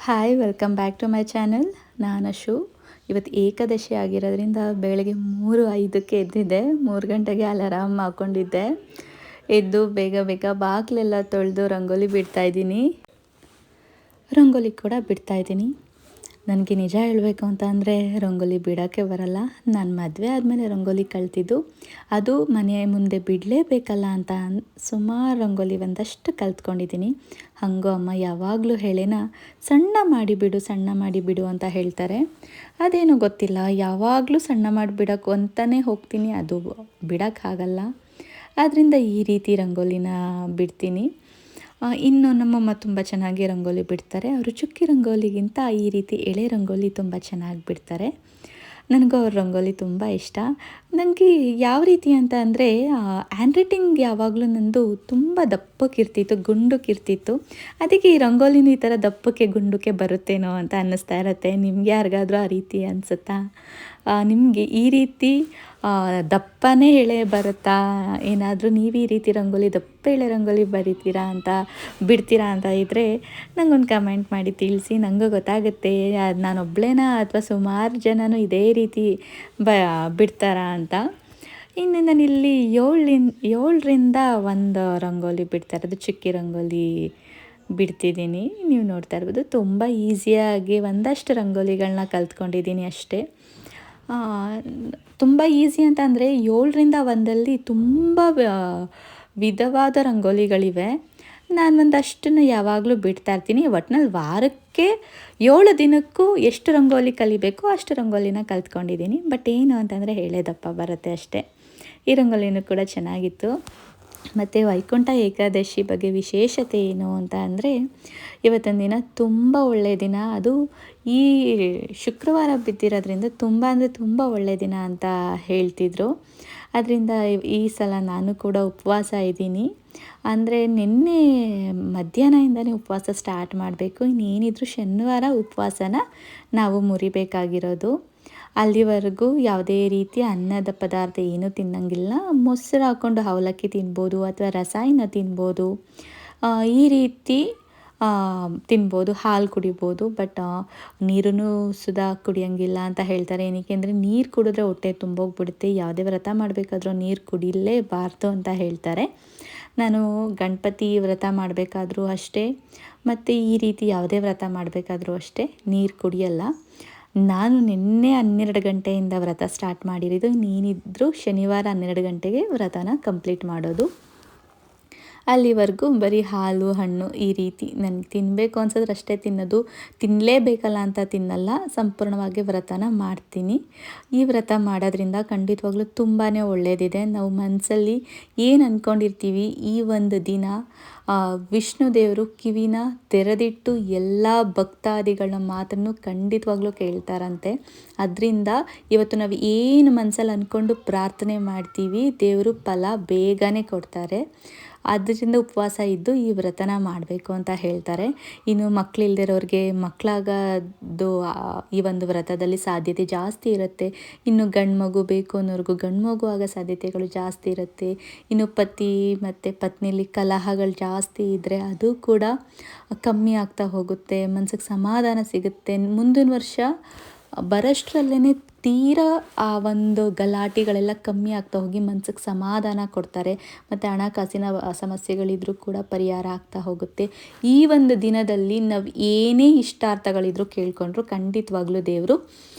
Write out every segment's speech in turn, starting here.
Hi welcome back to my channel. ನಾನು ಅಶು. ಇವತ್ತು ಏಕಾದಶಿ ಆಗಿರೋದ್ರಿಂದ ಬೆಳಗ್ಗೆ 3:05ಕ್ಕೆ ಎದ್ದಿದ್ದೆ. 3 ಗಂಟೆಗೆ ಅಲಾರಾಮ್ ಹಾಕ್ಕೊಂಡಿದ್ದೆ. ಎದ್ದು ಬೇಗ ಬೇಗ ಬಾಗಿಲೆಲ್ಲ ತೊಳೆದು ರಂಗೋಲಿ ಬಿಡ್ತಾಯಿದ್ದೀನಿ. ರಂಗೋಲಿ ಕೂಡ ಬಿಡ್ತಾಯಿದ್ದೀನಿ. ನನಗೆ ನಿಜ ಹೇಳಬೇಕು ಅಂತ ಅಂದರೆ ರಂಗೋಲಿ ಬಿಡೋಕ್ಕೆ ಬರಲ್ಲ. ನಾನು ಮದುವೆ ಆದಮೇಲೆ ರಂಗೋಲಿ ಕಲ್ತಿದ್ದು. ಅದು ಮನೆಯ ಮುಂದೆ ಬಿಡಲೇಬೇಕಲ್ಲ ಅಂತ ಸುಮಾರು ರಂಗೋಲಿ ಒಂದಷ್ಟು ಕಲ್ತ್ಕೊಂಡಿದ್ದೀನಿ. ಹಾಗೂ ಅಮ್ಮ ಯಾವಾಗಲೂ ಹೇಳೇನ ಸಣ್ಣ ಮಾಡಿಬಿಡು ಸಣ್ಣ ಮಾಡಿಬಿಡು ಅಂತ ಹೇಳ್ತಾರೆ. ಅದೇನೋ ಗೊತ್ತಿಲ್ಲ, ಯಾವಾಗಲೂ ಸಣ್ಣ ಮಾಡಿಬಿಡೋಕ್ಕೂ ಅಂತಲೇ ಹೋಗ್ತೀನಿ, ಅದು ಬಿಡೋಕ್ಕಾಗಲ್ಲ. ಆದ್ದರಿಂದ ಈ ರೀತಿ ರಂಗೋಲಿನ ಬಿಡ್ತೀನಿ. ಇನ್ನು ನಮ್ಮಮ್ಮ ತುಂಬ ಚೆನ್ನಾಗಿ ರಂಗೋಲಿ ಬಿಡ್ತಾರೆ. ಅವರು ಚುಕ್ಕಿ ರಂಗೋಲಿಗಿಂತ ಈ ರೀತಿ ಎಳೆ ರಂಗೋಲಿ ತುಂಬ ಚೆನ್ನಾಗಿ ಬಿಡ್ತಾರೆ. ನನಗೂ ಅವ್ರ ರಂಗೋಲಿ ತುಂಬ ಇಷ್ಟ. ನನಗೆ ಯಾವ ರೀತಿ ಅಂತ ಅಂದರೆ ಹ್ಯಾಂಡ್ ರೈಟಿಂಗ್ ಯಾವಾಗಲೂ ನಂದು ತುಂಬ ದಪ್ಪಕ್ಕಿರ್ತಿತ್ತು, ಗುಂಡುಕ್ಕಿರ್ತಿತ್ತು. ಅದಕ್ಕೆ ಈ ರಂಗೋಲಿನೂ ಈ ಥರ ದಪ್ಪಕ್ಕೆ ಗುಂಡುಕ್ಕೆ ಬರುತ್ತೇನೋ ಅಂತ ಅನ್ನಿಸ್ತಾ ಇರುತ್ತೆ. ನಿಮ್ಗೆ ಯಾರಿಗಾದ್ರೂ ಆ ರೀತಿ ಅನಿಸುತ್ತಾ? ನಿಮಗೆ ಈ ರೀತಿ ದಪ್ಪನೇ ಎಳೆ ಬರುತ್ತಾ? ಏನಾದರೂ ನೀವು ಈ ರೀತಿ ರಂಗೋಲಿ ದಪ್ಪ ಎಳೆ ರಂಗೋಲಿ ಬಿಡ್ತೀರಾ ಅಂತ ಇದ್ದರೆ ನಂಗೊಂದು ಕಮೆಂಟ್ ಮಾಡಿ ತಿಳಿಸಿ. ನನಗೂ ಗೊತ್ತಾಗುತ್ತೆ ನಾನೊಬ್ಬಳೇನಾ ಅಥವಾ ಸುಮಾರು ಜನನೂ ಇದೇ ರೀತಿ ಬಿಡ್ತಾರಾ ಅಂತ. ಇನ್ನು ನಾನಿಲ್ಲಿ 7ರಿಂದ ಒಂದು ರಂಗೋಲಿ ಬಿಡ್ತಾ ಇರೋದು, ಚುಕ್ಕಿ ರಂಗೋಲಿ ಬಿಡ್ತಿದ್ದೀನಿ. ನೀವು ನೋಡ್ತಾ ಇರ್ಬೋದು, ತುಂಬ ಈಸಿಯಾಗಿ ಒಂದಷ್ಟು ರಂಗೋಲಿಗಳನ್ನ ಕಲ್ತ್ಕೊಂಡಿದ್ದೀನಿ ಅಷ್ಟೇ. ತುಂಬ ಈಸಿ ಅಂತ ಅಂದರೆ 7ರಿಂದ 1 ತುಂಬ ವಿಧವಾದ ರಂಗೋಲಿಗಳಿವೆ. ನಾನು ಒಂದಷ್ಟನ್ನು ಯಾವಾಗಲೂ ಬಿಡ್ತಾಯಿರ್ತೀನಿ. ಒಟ್ನಲ್ಲಿ ವಾರಕ್ಕೆ 7 ದಿನಕ್ಕೂ ಎಷ್ಟು ರಂಗೋಲಿ ಕಲಿಬೇಕೋ ಅಷ್ಟು ರಂಗೋಲಿನ ಕಲ್ತ್ಕೊಂಡಿದ್ದೀನಿ. ಬಟ್ ಏನು ಅಂತಂದರೆ ಎಳೆದಪ್ಪ ಬರುತ್ತೆ ಅಷ್ಟೇ. ಈ ರಂಗೋಲಿನೂ ಕೂಡ ಚೆನ್ನಾಗಿತ್ತು. ಮತ್ತು ವೈಕುಂಠ ಏಕಾದಶಿ ಬಗ್ಗೆ ವಿಶೇಷತೆ ಏನು ಅಂತ ಅಂದರೆ, ಇವತ್ತಿನ ದಿನ ತುಂಬ ಒಳ್ಳೆಯ ದಿನ. ಅದು ಈ ಶುಕ್ರವಾರ ಬಿದ್ದಿರೋದ್ರಿಂದ ತುಂಬ ಅಂದರೆ ತುಂಬ ಒಳ್ಳೆಯ ದಿನ ಅಂತ ಹೇಳ್ತಿದ್ರು. ಅದರಿಂದ ಈ ಸಲ ನಾನು ಕೂಡ ಉಪವಾಸ ಇದ್ದೀನಿ. ಅಂದರೆ ನಿನ್ನೆ ಮಧ್ಯಾಹ್ನದಿಂದನೇ ಉಪವಾಸ ಸ್ಟಾರ್ಟ್ ಮಾಡಬೇಕು. ಇನ್ನೇನಿದ್ರು ಶನಿವಾರ ಉಪವಾಸನ ನಾವು ಮುರಿಬೇಕಾಗಿರೋದು. ಅಲ್ಲಿವರೆಗೂ ಯಾವುದೇ ರೀತಿ ಅನ್ನದ ಪದಾರ್ಥ ಏನೂ ತಿನ್ನೋಂಗಿಲ್ಲ. ಮೊಸರು ಹಾಕ್ಕೊಂಡು ಅವಲಕ್ಕಿ ತಿನ್ಬೋದು ಅಥವಾ ರಸಾಯನ ತಿನ್ಬೋದು, ಈ ರೀತಿ ತಿನ್ಬೋದು, ಹಾಲು ಕುಡಿಬೋದು. ಬಟ್ ನೀರೂ ಸುಧಾ ಕುಡಿಯೋಂಗಿಲ್ಲ ಅಂತ ಹೇಳ್ತಾರೆ. ಏನಕ್ಕೆ ಅಂದರೆ ನೀರು ಕುಡಿದ್ರೆ ಹೊಟ್ಟೆ ತುಂಬೋಗ್ಬಿಡುತ್ತೆ. ಯಾವುದೇ ವ್ರತ ಮಾಡಬೇಕಾದ್ರೂ ನೀರು ಕುಡಿಲೇಬಾರ್ದು ಅಂತ ಹೇಳ್ತಾರೆ. ನಾನು ಗಣಪತಿ ವ್ರತ ಮಾಡಬೇಕಾದ್ರೂ ಅಷ್ಟೇ, ಮತ್ತು ಈ ರೀತಿ ಯಾವುದೇ ವ್ರತ ಮಾಡಬೇಕಾದ್ರೂ ಅಷ್ಟೇ ನೀರು ಕುಡಿಯಲ್ಲ. ನಾನು ನಿನ್ನೆ 12 ಗಂಟೆಯಿಂದ ವ್ರತ ಸ್ಟಾರ್ಟ್ ಮಾಡಿರೋದು. ಇನ್ನೇನಿದ್ರು ಶನಿವಾರ 12 ಗಂಟೆಗೆ ವ್ರತನ ಕಂಪ್ಲೀಟ್ ಮಾಡೋದು. ಅಲ್ಲಿವರೆಗೂ ಬರೀ ಹಾಲು ಹಣ್ಣು ಈ ರೀತಿ ನನಗೆ ತಿನ್ನಬೇಕು ಅನ್ಸಿದ್ರೆ ಅಷ್ಟೇ ತಿನ್ನೋದು. ತಿನ್ನಲೇಬೇಕಲ್ಲ ಅಂತ ತಿನ್ನಲ್ಲ, ಸಂಪೂರ್ಣವಾಗಿ ವ್ರತನ ಮಾಡ್ತೀನಿ. ಈ ವ್ರತ ಮಾಡೋದ್ರಿಂದ ಖಂಡಿತವಾಗ್ಲೂ ತುಂಬಾ ಒಳ್ಳೆಯದಿದೆ. ನಾವು ಮನಸ್ಸಲ್ಲಿ ಏನು ಅಂದ್ಕೊಂಡಿರ್ತೀವಿ ಈ ಒಂದು ದಿನ ವಿಷ್ಣು ದೇವರು ಕಿವಿನ ತೆರೆದಿಟ್ಟು ಎಲ್ಲ ಭಕ್ತಾದಿಗಳ ಮಾತನ್ನು ಖಂಡಿತವಾಗ್ಲೂ ಕೇಳ್ತಾರಂತೆ. ಅದರಿಂದ ಇವತ್ತು ನಾವು ಏನು ಮನಸ್ಸಲ್ಲಿ ಅಂದ್ಕೊಂಡು ಪ್ರಾರ್ಥನೆ ಮಾಡ್ತೀವಿ, ದೇವರು ಫಲ ಬೇಗನೆ ಕೊಡ್ತಾರೆ. ಅದರಿಂದ ಉಪವಾಸ ಇದ್ದು ಈ ವ್ರತನ ಮಾಡಬೇಕು ಅಂತ ಹೇಳ್ತಾರೆ. ಇನ್ನು ಮಕ್ಕಳಿಲ್ದಿರೋರಿಗೆ ಮಕ್ಕಳಾಗೋದು ಈ ಒಂದು ವ್ರತದಲ್ಲಿ ಸಾಧ್ಯತೆ ಜಾಸ್ತಿ ಇರುತ್ತೆ. ಇನ್ನು ಗಂಡು ಮಗು ಬೇಕು ಅನ್ನೋರ್ಗೂ ಗಂಡು ಮಗು ಆಗೋ ಸಾಧ್ಯತೆಗಳು ಜಾಸ್ತಿ ಇರುತ್ತೆ. ಇನ್ನು ಪತಿ ಮತ್ತು ಪತ್ನಿಯಲ್ಲಿ ಕಲಹಗಳು ಜಾಸ್ತಿ ಇದ್ದರೆ ಅದು ಕೂಡ ಕಮ್ಮಿ ಆಗ್ತಾ ಹೋಗುತ್ತೆ. ಮನಸ್ಸಿಗೆ ಸಮಾಧಾನ ಸಿಗುತ್ತೆ. ಮುಂದಿನ ವರ್ಷ ಬರೋಷ್ಟರಲ್ಲೇ ತೀರಾ ಆ ಒಂದು ಗಲಾಟೆಗಳೆಲ್ಲ ಕಮ್ಮಿ ಆಗ್ತಾ ಹೋಗಿ ಮನಸ್ಸಿಗೆ ಸಮಾಧಾನ ಕೊಡ್ತಾರೆ. ಮತ್ತು ಹಣಕಾಸಿನ ಸಮಸ್ಯೆಗಳಿದ್ರೂ ಕೂಡ ಪರಿಹಾರ ಆಗ್ತಾ ಹೋಗುತ್ತೆ. ಈ ಒಂದು ದಿನದಲ್ಲಿ ನಾವು ಏನೇ ಇಷ್ಟಾರ್ಥಗಳಿದ್ರೂ ಕೇಳ್ಕೊಂಡ್ರು ಖಂಡಿತವಾಗ್ಲೂ ದೇವರು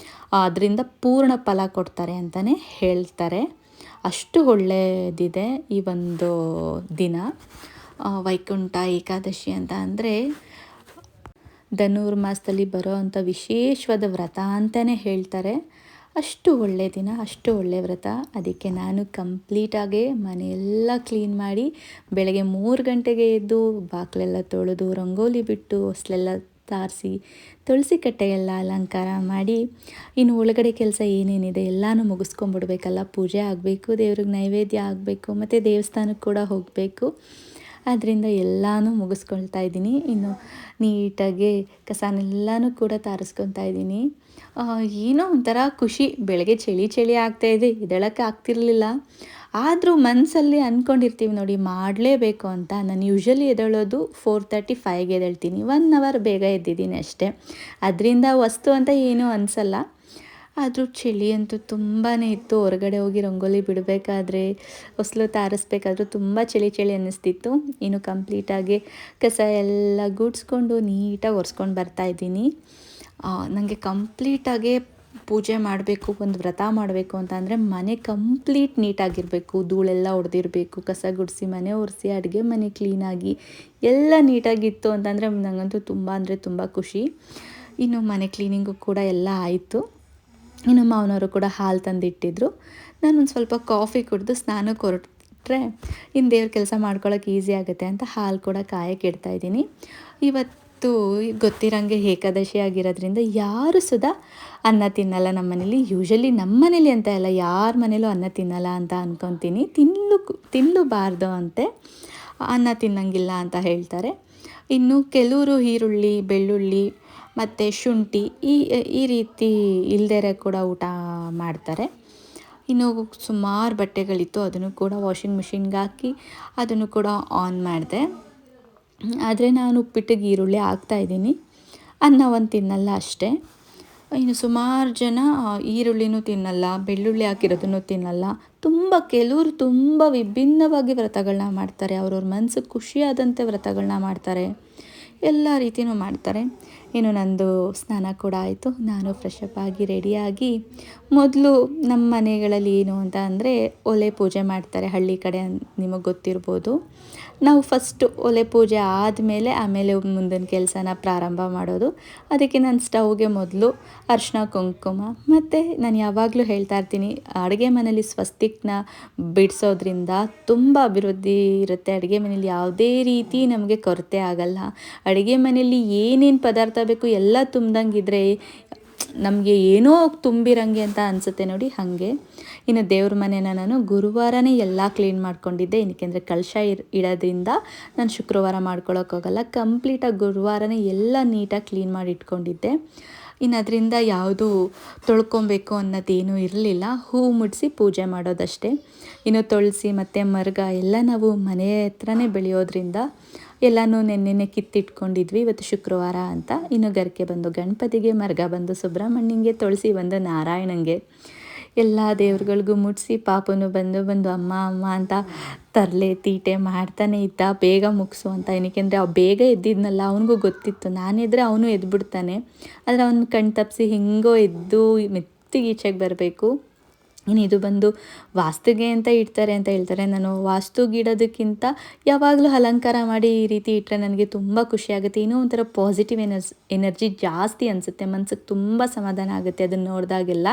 ಅದರಿಂದ ಪೂರ್ಣ ಫಲ ಕೊಡ್ತಾರೆ ಅಂತಲೇ ಹೇಳ್ತಾರೆ. ಅಷ್ಟು ಒಳ್ಳೆಯದಿದೆ ಈ ಒಂದು ದಿನ. ವೈಕುಂಠ ಏಕಾದಶಿ ಅಂತ ಅಂದರೆ ಧನುರ್ಮಾಸದಲ್ಲಿ ಬರೋ ಅಂಥ ವಿಶೇಷವಾದ ವ್ರತ ಅಂತಲೇ ಹೇಳ್ತಾರೆ. ಅಷ್ಟು ಒಳ್ಳೆಯ ದಿನ, ಅಷ್ಟು ಒಳ್ಳೆಯ ವ್ರತ. ಅದಕ್ಕೆ ನಾನು ಕಂಪ್ಲೀಟಾಗಿ ಮನೆಯೆಲ್ಲ ಕ್ಲೀನ್ ಮಾಡಿ ಬೆಳಗ್ಗೆ 3 ಗಂಟೆಗೆ ಎದ್ದು ಬಾಗಿಲೆಲ್ಲ ತೊಳೆದು ರಂಗೋಲಿ ಬಿಟ್ಟು ಹೊಸ್ಲೆಲ್ಲ ಸಾರಿಸಿ ತುಳಸಿ ಕಟ್ಟೆಗೆಲ್ಲ ಅಲಂಕಾರ ಮಾಡಿ ಇನ್ನು ಒಳಗಡೆ ಕೆಲಸ ಏನೇನಿದೆ ಎಲ್ಲನೂ ಮುಗಿಸ್ಕೊಂಬಿಡ್ಬೇಕಲ್ಲ. ಪೂಜೆ ಆಗಬೇಕು, ದೇವ್ರಿಗೆ ನೈವೇದ್ಯ ಆಗಬೇಕು, ಮತ್ತು ದೇವಸ್ಥಾನಕ್ಕೆ ಕೂಡ ಹೋಗಬೇಕು. ಅದರಿಂದ ಎಲ್ಲನೂ ಮುಗಿಸ್ಕೊಳ್ತಾ ಇದ್ದೀನಿ. ಇನ್ನು ನೀಟಾಗಿ ಕಸನೆಲ್ಲನೂ ಕೂಡ ತಾರಿಸ್ಕೊತಾ ಇದ್ದೀನಿ. ಏನೋ ಒಂಥರ ಖುಷಿ. ಬೆಳಗ್ಗೆ ಚಳಿ ಆಗ್ತಾಯಿದೆ, ಎದ್ದೇಳೋಕ್ಕೆ ಆಗ್ತಿರ್ಲಿಲ್ಲ. ಆದರೂ ಮನಸ್ಸಲ್ಲಿ ಅಂದ್ಕೊಂಡಿರ್ತೀವಿ ನೋಡಿ ಮಾಡಲೇಬೇಕು ಅಂತ. ನಾನು ಯೂಶ್ವಲಿ ಎದ್ದೇಳೋದು 4:35ಗೆ ಎದ್ದೇಳ್ತೀನಿ. 1 ಅವರ್ ಬೇಗ ಎದ್ದಿದ್ದೀನಿ ಅಷ್ಟೇ. ಅದರಿಂದ ವಸ್ತು ಅಂತ ಏನೂ ಅನಿಸಲ್ಲ. ಆದರೂ ಚಳಿ ಅಂತೂ ತುಂಬಾ ಇತ್ತು. ಹೊರಗಡೆ ಹೋಗಿ ರಂಗೋಲಿ ಬಿಡಬೇಕಾದ್ರೆ, ಹೊಸಲು ತಾರಿಸ್ಬೇಕಾದ್ರೂ ತುಂಬ ಚಳಿ ಚಳಿ ಅನ್ನಿಸ್ತಿತ್ತು. ಇನ್ನು ಕಂಪ್ಲೀಟಾಗಿ ಕಸ ಎಲ್ಲ ಗುಡಿಸ್ಕೊಂಡು ನೀಟಾಗಿ ಒರೆಸ್ಕೊಂಡು ಬರ್ತಾಯಿದ್ದೀನಿ. ನನಗೆ ಕಂಪ್ಲೀಟಾಗೆ ಪೂಜೆ ಮಾಡಬೇಕು, ಒಂದು ವ್ರತ ಮಾಡಬೇಕು ಅಂತ ಅಂದರೆ ಮನೆ ಕಂಪ್ಲೀಟ್ ನೀಟಾಗಿರಬೇಕು, ಧೂಳೆಲ್ಲ ಹೊಡೆದಿರಬೇಕು, ಕಸ ಗುಡಿಸಿ ಮನೆ ಒರೆಸಿ ಅಡುಗೆ ಮನೆ ಕ್ಲೀನಾಗಿ ಎಲ್ಲ ನೀಟಾಗಿತ್ತು ಅಂತಂದರೆ ನನಗಂತೂ ತುಂಬ ಅಂದರೆ ತುಂಬ ಖುಷಿ. ಇನ್ನು ಮನೆ ಕ್ಲೀನಿಂಗು ಕೂಡ ಎಲ್ಲ ಆಯಿತು. ಇನ್ನು ಮಾವನವರು ಕೂಡ ಹಾಲು ತಂದಿಟ್ಟಿದ್ರು. ನಾನು ಒಂದು ಸ್ವಲ್ಪ ಕಾಫಿ ಕುಡಿದು ಸ್ನಾನಕ್ಕೆ ಹೊರಟ್ರೆ ಇನ್ನು ದೇವ್ರ ಕೆಲಸ ಮಾಡ್ಕೊಳ್ಳೋಕೆ ಈಸಿ ಆಗುತ್ತೆ ಅಂತ ಹಾಲು ಕೂಡ ಕಾಯಕ್ಕೆ ಇಡ್ತಾಯಿದ್ದೀನಿ. ಇವತ್ತು ಗೊತ್ತಿರೋಂಗೆ ಏಕಾದಶಿ ಆಗಿರೋದ್ರಿಂದ ಯಾರು ಸುಧಾ ಅನ್ನ ತಿನ್ನಲ್ಲ ನಮ್ಮ ಮನೇಲಿ. ಯೂಶ್ವಲಿ ನಮ್ಮ ಮನೇಲಿ ಅಂತ ಇಲ್ಲ, ಯಾರ ಮನೇಲೂ ಅನ್ನ ತಿನ್ನಲ್ಲ ಅಂತ ಅಂದ್ಕೊತೀನಿ. ತಿನ್ನಲೂಬಾರ್ದು ಅಂತೆ, ಅನ್ನ ತಿನ್ನಂಗಿಲ್ಲ ಅಂತ ಹೇಳ್ತಾರೆ. ಇನ್ನು ಕೆಲವರು ಈರುಳ್ಳಿ, ಬೆಳ್ಳುಳ್ಳಿ ಮತ್ತು ಶುಂಠಿ ಈ ರೀತಿ ಇಲ್ದೇ ಕೂಡ ಊಟ ಮಾಡ್ತಾರೆ. ಇನ್ನು ಸುಮಾರು ಬಟ್ಟೆಗಳಿತ್ತು, ಅದನ್ನು ಕೂಡ ವಾಷಿಂಗ್ ಮಿಷಿನ್ಗೆ ಹಾಕಿ ಅದನ್ನು ಕೂಡ ಆನ್ ಮಾಡಿದೆ. ಆದರೆ ನಾನು ಉಪ್ಪಿಟ್ಟಿಗೆ ಈರುಳ್ಳಿ ಹಾಕ್ತಾಯಿದ್ದೀನಿ. ಅನ್ನ ಒಂದು ತಿನ್ನಲ್ಲ ಅಷ್ಟೇ. ಇನ್ನು ಸುಮಾರು ಜನ ಈರುಳ್ಳಿನೂ ತಿನ್ನಲ್ಲ, ಬೆಳ್ಳುಳ್ಳಿ ಹಾಕಿರೋದನ್ನು ತಿನ್ನಲ್ಲ. ಕೆಲವರು ತುಂಬ ವಿಭಿನ್ನವಾಗಿ ವ್ರತಗಳನ್ನ ಮಾಡ್ತಾರೆ. ಅವ್ರವ್ರ ಮನಸ್ಸಿಗೆ ಖುಷಿಯಾದಂತೆ ವ್ರತಗಳನ್ನ ಮಾಡ್ತಾರೆ, ಎಲ್ಲ ರೀತಿಯೂ ಮಾಡ್ತಾರೆ. ಇನ್ನು ನಂದು ಸ್ನಾನ ಕೂಡ ಆಯಿತು. ನಾನು ಫ್ರೆಶ್ ಅಪ್ ಆಗಿ ರೆಡಿಯಾಗಿ, ಮೊದಲು ನಮ್ಮ ಮನೆಗಳಲ್ಲಿ ಏನು ಅಂತ ಅಂದರೆ ಒಲೆ ಪೂಜೆ ಮಾಡ್ತಾರೆ. ಹಳ್ಳಿ ಕಡೆ ನಿಮಗೆ ಗೊತ್ತಿರ್ಬೋದು. ನಾವು ಫಸ್ಟು ಒಲೆ ಪೂಜೆ ಆಮೇಲೆ ಮುಂದಿನ ಕೆಲಸನ ಪ್ರಾರಂಭ ಮಾಡೋದು. ಅದಕ್ಕೆ ನಾನು ಸ್ಟವ್ಗೆ ಮೊದಲು ಅರಿಶಿನ ಕುಂಕುಮ ಮತ್ತು ನಾನು ಯಾವಾಗಲೂ ಹೇಳ್ತಾ ಇರ್ತೀನಿ, ಅಡುಗೆ ಮನೇಲಿ ಸ್ವಸ್ತಿಕ್ನ ಬಿಡಿಸೋದ್ರಿಂದ ತುಂಬ ಅಭಿವೃದ್ಧಿ ಇರುತ್ತೆ. ಅಡುಗೆ ಮನೇಲಿ ಯಾವುದೇ ರೀತಿ ನಮಗೆ ಕೊರತೆ ಆಗಲ್ಲ. ಅಡುಗೆ ಮನೆಯಲ್ಲಿ ಏನೇನು ಪದಾರ್ಥ ಬೇಕು ಎಲ್ಲ ತುಂಬ್ದಂಗಿದ್ರೆ ನಮಗೆ ಏನೋ ತುಂಬಿರಂಗೆ ಅಂತ ಅನಿಸುತ್ತೆ ನೋಡಿ, ಹಾಗೆ. ಇನ್ನು ದೇವ್ರ ಮನೇನ ನಾನು ಗುರುವಾರನೇ ಎಲ್ಲ ಕ್ಲೀನ್ ಮಾಡ್ಕೊಂಡಿದ್ದೆ. ಏನಕ್ಕೆಂದರೆ ಕಲಶ ಇಡೋದ್ರಿಂದ ನಾನು ಶುಕ್ರವಾರ ಮಾಡ್ಕೊಳ್ಳೋಕ್ಕೋಗಲ್ಲ. ಕಂಪ್ಲೀಟಾಗಿ ಗುರುವಾರನೇ ಎಲ್ಲ ನೀಟಾಗಿ ಕ್ಲೀನ್ ಮಾಡಿ ಇಟ್ಕೊಂಡಿದ್ದೆ. ಇನ್ನು ಅದರಿಂದ ಯಾವುದು ತೊಳ್ಕೊಬೇಕು ಅನ್ನೋದೇನೂ ಇರಲಿಲ್ಲ. ಹೂ ಮುಡಿಸಿ ಪೂಜೆ ಮಾಡೋದಷ್ಟೇ. ಇನ್ನು ತುಳಸಿ ಮತ್ತು ಮರ್ಗ ಎಲ್ಲ ನಾವು ಮನೆ ಹತ್ರನೇ ಬೆಳೆಯೋದ್ರಿಂದ ಎಲ್ಲನೂ ನೆನ್ನೆನೆ ಕಿತ್ತಿಟ್ಕೊಂಡಿದ್ವಿ. ಇವತ್ತು ಶುಕ್ರವಾರ ಅಂತ. ಇನ್ನು ಗರಿಕೆ ಬಂದು ಗಣಪತಿಗೆ, ಮರ್ಗ ಬಂದು ಸುಬ್ರಹ್ಮಣ್ಯಂಗೆ, ತುಳಸಿ ಬಂದು ನಾರಾಯಣಂಗೆ, ಎಲ್ಲ ದೇವ್ರುಗಳಿಗೂ ಮುಡಿಸಿ ಪಾಪನು ಬಂದು ಅಮ್ಮ ಅಮ್ಮ ಅಂತ ತರಲೆ ತೀಟೆ ಮಾಡ್ತಾನೆ ಇದ್ದ, ಬೇಗ ಮುಗಿಸು ಅಂತ. ಏನಕ್ಕೆಂದರೆ ಬೇಗ ಎದ್ದಿದ್ನಲ್ಲ, ಅವನಿಗೂ ಗೊತ್ತಿತ್ತು ನಾನೆದ್ರೆ ಅವನು ಎದ್ಬಿಡ್ತಾನೆ. ಆದರೆ ಅವನು ಕಣ್ ತಪ್ಪಿಸಿ ಹಿಂಗೋ ಎದ್ದು ಮೆತ್ತಿಗೆ ಈಚೆಗೆ ಬರಬೇಕು. ಇನ್ನು ಇದು ಬಂದು ವಾಸ್ತುಗೆ ಅಂತ ಇಡ್ತಾರೆ ಅಂತ ಹೇಳ್ತಾರೆ. ನಾನು ವಾಸ್ತುಗೆ ಇಡೋದಕ್ಕಿಂತ ಯಾವಾಗಲೂ ಅಲಂಕಾರ ಮಾಡಿ ಈ ರೀತಿ ಇಟ್ಟರೆ ನನಗೆ ತುಂಬ ಖುಷಿಯಾಗುತ್ತೆ. ಇನ್ನೂ ಒಂಥರ ಪಾಸಿಟಿವ್ ಎನರ್ಜಿ ಜಾಸ್ತಿ ಅನಿಸುತ್ತೆ, ಮನ್ಸಿಗೆ ತುಂಬ ಸಮಾಧಾನ ಆಗುತ್ತೆ ಅದನ್ನು ನೋಡಿದಾಗೆಲ್ಲ.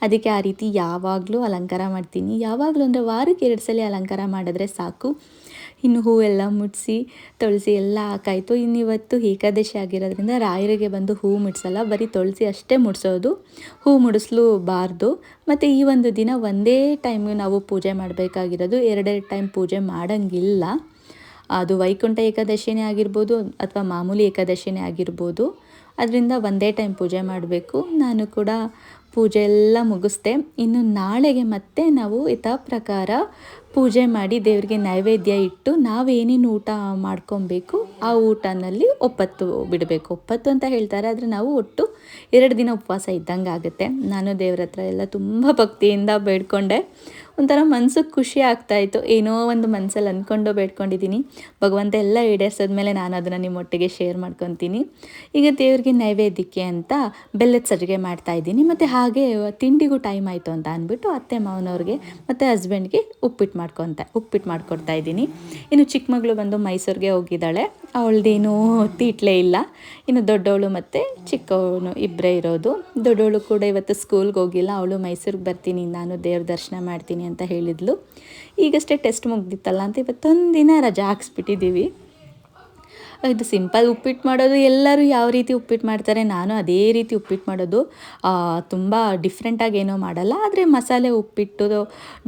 ಅದಕ್ಕೆ ಆ ರೀತಿ ಯಾವಾಗಲೂ ಅಲಂಕಾರ ಮಾಡ್ತೀನಿ. ಯಾವಾಗಲೂ ಅಂದರೆ ವಾರಕ್ಕೆ 2 ಸಲ ಅಲಂಕಾರ ಮಾಡಿದ್ರೆ ಸಾಕು. ಇನ್ನು ಹೂವೆಲ್ಲ ಮುಡಿಸಿ ತುಳಸಿ ಎಲ್ಲ ಹಾಕಾಯಿತು. ಇನ್ನಿವತ್ತು ಏಕಾದಶಿ ಆಗಿರೋದ್ರಿಂದ ರಾಯರಿಗೆ ಬಂದು ಹೂ ಮುಡಿಸಲ್ಲ, ಬರೀ ತುಳಸಿ ಅಷ್ಟೇ ಮುಡಿಸೋದು. ಹೂ ಮುಡಿಸ್ಲೂಬಾರ್ದು. ಮತ್ತು ಈ ಒಂದು ದಿನ ಒಂದೇ ಟೈಮು ನಾವು ಪೂಜೆ ಮಾಡಬೇಕಾಗಿರೋದು, 2 ಟೈಮ್ ಪೂಜೆ ಮಾಡೋಂಗಿಲ್ಲ. ಅದು ವೈಕುಂಠ ಏಕಾದಶಿನೇ ಆಗಿರ್ಬೋದು ಅಥವಾ ಮಾಮೂಲಿ ಏಕಾದಶಿನೇ ಆಗಿರ್ಬೋದು. ಅದರಿಂದ ಒಂದೇ ಟೈಮ್ ಪೂಜೆ ಮಾಡಬೇಕು. ನಾನು ಕೂಡ ಪೂಜೆ ಎಲ್ಲ ಮುಗಿಸ್ದೆ. ಇನ್ನು ನಾಳೆಗೆ ಮತ್ತೆ ನಾವು ಯಥಾ ಪ್ರಕಾರ ಪೂಜೆ ಮಾಡಿ ದೇವರಿಗೆ ನೈವೇದ್ಯ ಇಟ್ಟು ನಾವೇನೇನು ಊಟ ಮಾಡ್ಕೊಬೇಕು ಆ ಊಟನಲ್ಲಿ ಒಪ್ಪತ್ತು ಬಿಡಬೇಕು. ಒಪ್ಪತ್ತು ಅಂತ ಹೇಳ್ತಾರೆ, ಆದರೆ ನಾವು ಒಟ್ಟು 2 ದಿನ ಉಪವಾಸ ಇದ್ದಂಗೆ ಆಗುತ್ತೆ. ನಾನು ದೇವ್ರ ಹತ್ರ ಎಲ್ಲ ತುಂಬ ಭಕ್ತಿಯಿಂದ ಬೇಡ್ಕೊಂಡೆ. ಒಂಥರ ಮನ್ಸಿಗೆ ಖುಷಿ ಆಗ್ತಾಯಿತ್ತು. ಏನೋ ಒಂದು ಮನಸ್ಸಲ್ಲಿ ಅಂದ್ಕೊಂಡು ಬೇಡ್ಕೊಂಡಿದ್ದೀನಿ. ಭಗವಂತ ಎಲ್ಲ ಈಡೇರಿಸಿದ್ಮೇಲೆ ನಾನು ಅದನ್ನು ನಿಮ್ಮೊಟ್ಟಿಗೆ ಶೇರ್ ಮಾಡ್ಕೊತೀನಿ. ಈಗ ದೇವ್ರಿಗೆ ನೈವೇದ್ಯಕ್ಕೆ ಅಂತ ಬೆಲ್ಲದ ಸಜ್ಜಿಗೆ ಮಾಡ್ತಾಯಿದ್ದೀನಿ. ಮತ್ತು ಹಾಗೆ ತಿಂಡಿಗೂ ಟೈಮ್ ಆಯಿತು ಅಂತ ಅಂದ್ಬಿಟ್ಟು ಅತ್ತೆ ಮಾವನವ್ರಿಗೆ ಮತ್ತು ಹಸ್ಬೆಂಡ್ಗೆ ಉಪ್ಪಿಟ್ಟು ಮಾಡಿಕೊಡ್ತಾ ಇದ್ದೀನಿ. ಇನ್ನು ಚಿಕ್ಕ ಮಗಳು ಬಂದು ಮೈಸೂರಿಗೆ ಹೋಗಿದ್ದಾಳೆ. ಅವಳದೇನೂ ತೀಟ್ಲೇ ಇಲ್ಲ. ಇನ್ನು ದೊಡ್ಡವಳು ಮತ್ತು ಚಿಕ್ಕವನು ಇಬ್ಬರೇ ಇರೋದು. ದೊಡ್ಡವಳು ಕೂಡ ಇವತ್ತು ಸ್ಕೂಲ್ಗೆ ಹೋಗಿಲ್ಲ. ಅವಳು ಮೈಸೂರಿಗೆ ಬರ್ತೀನಿ, ನಾನು ದೇವ್ರ ದರ್ಶನ ಮಾಡ್ತೀನಿ ಅಂತ ಹೇಳಿದ್ಲು. ಈಗಷ್ಟೇ ಟೆಸ್ಟ್ ಮುಗ್ದಿತ್ತಲ್ಲ ಅಂತ ಇವತ್ತೊಂದು ದಿನ ರಜಾ ಹಾಕ್ಸ್ಬಿಟ್ಟಿದ್ದೀವಿ. ಇದು ಸಿಂಪಲ್ ಉಪ್ಪಿಟ್ಟು ಮಾಡೋದು. ಎಲ್ಲರೂ ಯಾವ ರೀತಿ ಉಪ್ಪಿಟ್ಟು ಮಾಡ್ತಾರೆ ನಾನು ಅದೇ ರೀತಿ ಉಪ್ಪಿಟ್ಟು ಮಾಡೋದು. ತುಂಬ ಡಿಫ್ರೆಂಟಾಗಿ ಏನೋ ಮಾಡಲ್ಲ. ಆದರೆ ಮಸಾಲೆ ಉಪ್ಪಿಟ್ಟು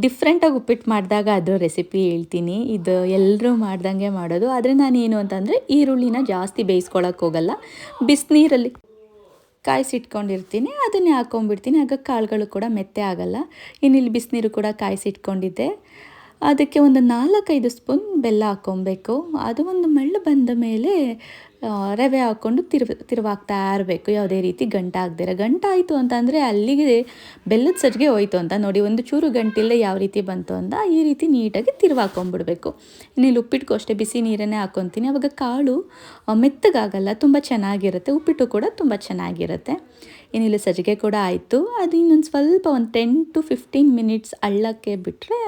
ಡಿಫ್ರೆಂಟಾಗಿ ಉಪ್ಪಿಟ್ಟು ಮಾಡಿದಾಗ ಅದರ ರೆಸಿಪಿ ಹೇಳ್ತೀನಿ. ಇದು ಎಲ್ಲರೂ ಮಾಡ್ದಂಗೆ ಮಾಡೋದು. ಆದರೆ ನಾನೇನು ಅಂತಂದರೆ ಈರುಳ್ಳಿನ ಜಾಸ್ತಿ ಬೇಯಿಸ್ಕೊಳಕ್ಕೆ ಹೋಗಲ್ಲ. ಬಿಸಿನೀರಲ್ಲಿ ಕಾಯಿಸಿಟ್ಕೊಂಡಿರ್ತೀನಿ, ಅದನ್ನೇ ಹಾಕ್ಕೊಂಡ್ಬಿಡ್ತೀನಿ. ಆಗ ಕಾಳುಗಳು ಕೂಡ ಮೆತ್ತೆ ಆಗಲ್ಲ. ಇನ್ನಿಲ್ಲಿ ಬಿಸಿನೀರು ಕೂಡ ಕಾಯಿಸಿಟ್ಕೊಂಡಿದ್ದೆ. ಅದಕ್ಕೆ ಒಂದು 4-5 ಸ್ಪೂನ್ ಬೆಲ್ಲ ಹಾಕ್ಕೊಬೇಕು. ಅದು ಒಂದು ಮಳ್ಳು ಬಂದ ಮೇಲೆ ರವೆ ಹಾಕ್ಕೊಂಡು ತಿರುವಾಗ್ತಾ ಇರಬೇಕು, ಯಾವುದೇ ರೀತಿ ಗಂಟಾಗದಿರ. ಗಂಟಾಯಿತು ಅಂತಂದರೆ ಅಲ್ಲಿಗೆ ಬೆಲ್ಲದ ಸಜ್ಜಿಗೆ ಹೋಯ್ತು ಅಂತ ನೋಡಿ. ಒಂದು ಚೂರು ಗಂಟಿಲ್ಲದೆ ಯಾವ ರೀತಿ ಬಂತು ಅಂತ ಈ ರೀತಿ ನೀಟಾಗಿ ತಿರುವಾಕೊಂಬಿಡ್ಬೇಕು. ಇನ್ನು ಇಲ್ಲಿ ಉಪ್ಪಿಟ್ಟಿಗೂ ಅಷ್ಟೇ ಬಿಸಿ ನೀರನ್ನೇ ಹಾಕ್ಕೊತೀನಿ. ಆವಾಗ ಕಾಳು ಮೆತ್ತಗಾಗಲ್ಲ, ತುಂಬ ಚೆನ್ನಾಗಿರುತ್ತೆ. ಉಪ್ಪಿಟ್ಟು ಕೂಡ ತುಂಬ ಚೆನ್ನಾಗಿರುತ್ತೆ. ಇನ್ನಿಲ್ಲಿ ಸಜ್ಜಿಗೆ ಕೂಡ ಆಯಿತು. ಅದು ಇನ್ನೊಂದು ಸ್ವಲ್ಪ ಒಂದು 10 to 15 ಮಿನಿಟ್ಸ್ ಹಳ್ಳಕ್ಕೆ ಬಿಟ್ಟರೆ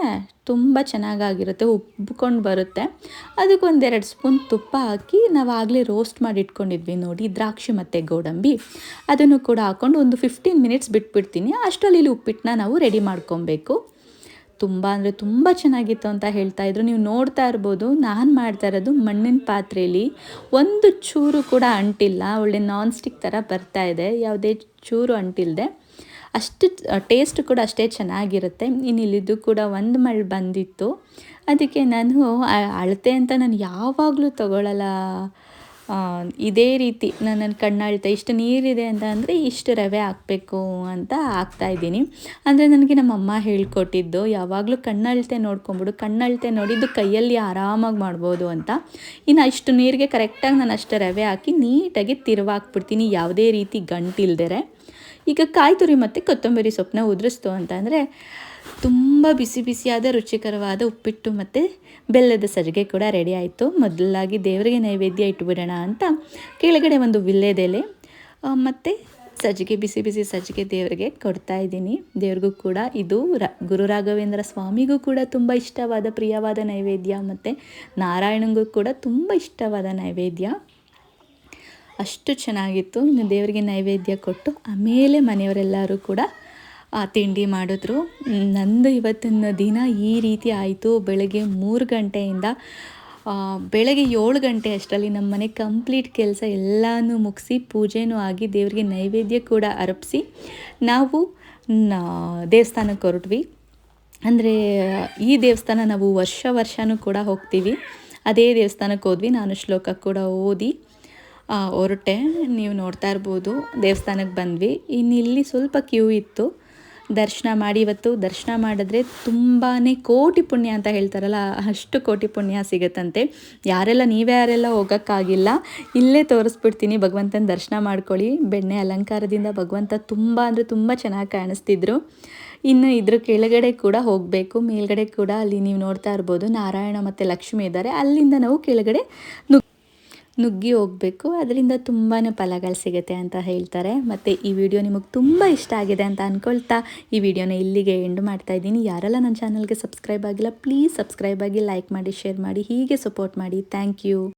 ತುಂಬ ಚೆನ್ನಾಗಾಗಿರುತ್ತೆ, ಉಬ್ಕೊಂಡು ಬರುತ್ತೆ. ಅದಕ್ಕೆ 1-2 ಸ್ಪೂನ್ ತುಪ್ಪ ಹಾಕಿ ನಾವು ಆಗಲೇ ರೋಸ್ಟ್ ಮಾಡಿ ಇಟ್ಕೊಂಡಿದ್ವಿ ನೋಡಿ ದ್ರಾಕ್ಷಿ ಮತ್ತು ಗೋಡಂಬಿ, ಅದನ್ನು ಕೂಡ ಹಾಕ್ಕೊಂಡು ಒಂದು 15 ಮಿನಿಟ್ಸ್ ಬಿಟ್ಬಿಡ್ತೀನಿ. ಅಷ್ಟರಲ್ಲಿ ಇಲ್ಲಿ ಉಪ್ಪಿಟ್ಟನ್ನ ನಾವು ರೆಡಿ ಮಾಡ್ಕೊಬೇಕು. ತುಂಬ ಅಂದರೆ ತುಂಬ ಚೆನ್ನಾಗಿತ್ತು ಅಂತ ಹೇಳ್ತಾಯಿದ್ರು. ನೀವು ನೋಡ್ತಾ ಇರ್ಬೋದು, ನಾನು ಮಾಡ್ತಾ ಇರೋದು ಮಣ್ಣಿನ ಪಾತ್ರೆಯಲ್ಲಿ, ಒಂದು ಚೂರು ಕೂಡ ಅಂಟಿಲ್ಲ. ಒಳ್ಳೆ ನಾನ್ ಸ್ಟಿಕ್ ಥರ ಬರ್ತಾಯಿದೆ, ಯಾವುದೇ ಚೂರು ಅಂಟಿಲ್ಲದೆ. ಅಷ್ಟು ಟೇಸ್ಟ್ ಕೂಡ ಅಷ್ಟೇ ಚೆನ್ನಾಗಿರುತ್ತೆ. ಇನ್ನು ಇಲ್ಲಿದ್ದು ಕೂಡ ಒಂದು ಮಳ್ಳು ಬಂದಿತ್ತು. ಅದಕ್ಕೆ ನಾನು ಅಳತೆ ಅಂತ ನಾನು ಯಾವಾಗಲೂ ತಗೊಳ್ಳಲ್ಲ. ಇದೇ ರೀತಿ ನನ್ನ ಕಣ್ಣಳ್ತೆ ಇಷ್ಟು ನೀರಿದೆ ಅಂತ ಅಂದರೆ ಇಷ್ಟು ರವೆ ಹಾಕಬೇಕು ಅಂತ ಹಾಕ್ತಾಯಿದ್ದೀನಿ. ಅಂದರೆ ನನಗೆ ನಮ್ಮಮ್ಮ ಹೇಳ್ಕೊಟ್ಟಿದ್ದು, ಯಾವಾಗಲೂ ಕಣ್ಣಳ್ತೆ ನೋಡ್ಕೊಂಬಿಡು, ಕಣ್ಣಳ್ತೆ ನೋಡಿದ್ದು ಕೈಯಲ್ಲಿ ಆರಾಮಾಗಿ ಮಾಡ್ಬೋದು ಅಂತ. ಇನ್ನು ಇಷ್ಟು ನೀರಿಗೆ ಕರೆಕ್ಟಾಗಿ ನಾನು ಅಷ್ಟು ರವೆ ಹಾಕಿ ನೀಟಾಗಿ ತಿರುವಾಕ್ಬಿಡ್ತೀನಿ, ಯಾವುದೇ ರೀತಿ ಗಂಟಿಲ್ದರೆ. ಈಗ ಕಾಯಿ ತುರಿ ಮತ್ತು ಕೊತ್ತಂಬರಿ ಸೊಪ್ಪನ್ನ ಉದುರಿಸ್ತು ಅಂತಂದರೆ ತುಂಬ ಬಿಸಿ ಬಿಸಿಯಾದ ರುಚಿಕರವಾದ ಉಪ್ಪಿಟ್ಟು ಮತ್ತು ಬೆಲ್ಲದ ಸಜ್ಜಿಗೆ ಕೂಡ ರೆಡಿ ಆಯಿತು. ಮೊದಲಾಗಿ ದೇವರಿಗೆ ನೈವೇದ್ಯ ಇಟ್ಬಿಡೋಣ ಅಂತ ಕೆಳಗಡೆ ಒಂದು ವಿಳ್ಯದೆಲೆ ಮತ್ತು ಸಜ್ಜಿಗೆ, ಬಿಸಿ ಬಿಸಿ ಸಜ್ಜಿಗೆ ದೇವರಿಗೆ ಕೊಡ್ತಾಯಿದ್ದೀನಿ. ದೇವ್ರಿಗೂ ಕೂಡ ಇದು ಗುರು ರಾಘವೇಂದ್ರ ಸ್ವಾಮಿಗೂ ಕೂಡ ತುಂಬ ಇಷ್ಟವಾದ ಪ್ರಿಯವಾದ ನೈವೇದ್ಯ, ಮತ್ತು ನಾರಾಯಣನಿಗೂ ಕೂಡ ತುಂಬ ಇಷ್ಟವಾದ ನೈವೇದ್ಯ. ಅಷ್ಟು ಚೆನ್ನಾಗಿತ್ತು. ಇನ್ನು ದೇವರಿಗೆ ನೈವೇದ್ಯ ಕೊಟ್ಟು ಆಮೇಲೆ ಮನೆಯವರೆಲ್ಲರೂ ಕೂಡ ತಿಂಡಿ ಮಾಡಿದ್ರು. ನಂದು ಇವತ್ತಿನ ದಿನ ಈ ರೀತಿ ಆಯಿತು. ಬೆಳಗ್ಗೆ 3 ಗಂಟೆಯಿಂದ ಬೆಳಗ್ಗೆ 7 ಗಂಟೆ ಅಷ್ಟರಲ್ಲಿ ನಮ್ಮ ಮನೆ ಕಂಪ್ಲೀಟ್ ಕೆಲಸ ಎಲ್ಲನೂ ಮುಗಿಸಿ, ಪೂಜೆನೂ ಆಗಿ, ದೇವರಿಗೆ ನೈವೇದ್ಯ ಕೂಡ ಅರ್ಪಿಸಿ ನಾವು ದೇವಸ್ಥಾನಕ್ಕೆ ಹೊರಟ್ವಿ. ಅಂದರೆ ಈ ದೇವಸ್ಥಾನ ನಾವು ವರ್ಷವೂ ಕೂಡ ಹೋಗ್ತೀವಿ. ಅದೇ ದೇವಸ್ಥಾನಕ್ಕೆ ಹೋದ್ವಿ. ನಾನು ಶ್ಲೋಕ ಕೂಡ ಓದಿ ಹೊರಟೆ. ನೀವು ನೋಡ್ತಾ ಇರ್ಬೋದು, ದೇವಸ್ಥಾನಕ್ಕೆ ಬಂದ್ವಿ. ಇನ್ನಿಲ್ಲಿ ಸ್ವಲ್ಪ ಕ್ಯೂ ಇತ್ತು. ದರ್ಶನ ಮಾಡಿ, ಇವತ್ತು ದರ್ಶನ ಮಾಡಿದ್ರೆ ತುಂಬಾ ಕೋಟಿ ಪುಣ್ಯ ಅಂತ ಹೇಳ್ತಾರಲ್ಲ, ಅಷ್ಟು ಕೋಟಿ ಪುಣ್ಯ ಸಿಗುತ್ತಂತೆ. ನೀವ್ಯಾರೆಲ್ಲ ಹೋಗೋಕ್ಕಾಗಿಲ್ಲ, ಇಲ್ಲೇ ತೋರಿಸ್ಬಿಡ್ತೀನಿ. ಭಗವಂತನ ದರ್ಶನ ಮಾಡ್ಕೊಳ್ಳಿ. ಬೆಣ್ಣೆ ಅಲಂಕಾರದಿಂದ ಭಗವಂತ ತುಂಬ ಅಂದರೆ ತುಂಬ ಚೆನ್ನಾಗಿ ಕಾಣಿಸ್ತಿದ್ರು. ಇನ್ನು ಇದ್ರ ಕೆಳಗಡೆ ಕೂಡ ಹೋಗಬೇಕು. ಮೇಲ್ಗಡೆ ಕೂಡ ಅಲ್ಲಿ ನೀವು ನೋಡ್ತಾ ಇರ್ಬೋದು, ನಾರಾಯಣ ಮತ್ತು ಲಕ್ಷ್ಮಿ ಇದ್ದಾರೆ. ಅಲ್ಲಿಂದ ನಾವು ಕೆಳಗಡೆ ನುಗ್ಗಿ ಹೋಗಬೇಕು. ಅದರಿಂದ ತುಂಬಾ ಫಲಗಳು ಸಿಗುತ್ತೆ ಅಂತ ಹೇಳ್ತಾರೆ. ಮತ್ತು ಈ ವಿಡಿಯೋ ನಿಮಗೆ ತುಂಬ ಇಷ್ಟ ಆಗಿದೆ ಅಂತ ಅಂದ್ಕೊಳ್ತಾ ಈ ವಿಡಿಯೋನ ಇಲ್ಲಿಗೆ ಎಂಡ್ ಮಾಡ್ತಾಯಿದ್ದೀನಿ. ಯಾರೆಲ್ಲ ನನ್ನ ಚಾನಲ್ಗೆ ಸಬ್ಸ್ಕ್ರೈಬ್ ಆಗಿಲ್ಲ, ಪ್ಲೀಸ್ ಸಬ್ಸ್ಕ್ರೈಬ್ ಆಗಿ, ಲೈಕ್ ಮಾಡಿ, ಶೇರ್ ಮಾಡಿ, ಹೀಗೆ ಸಪೋರ್ಟ್ ಮಾಡಿ. Thank you.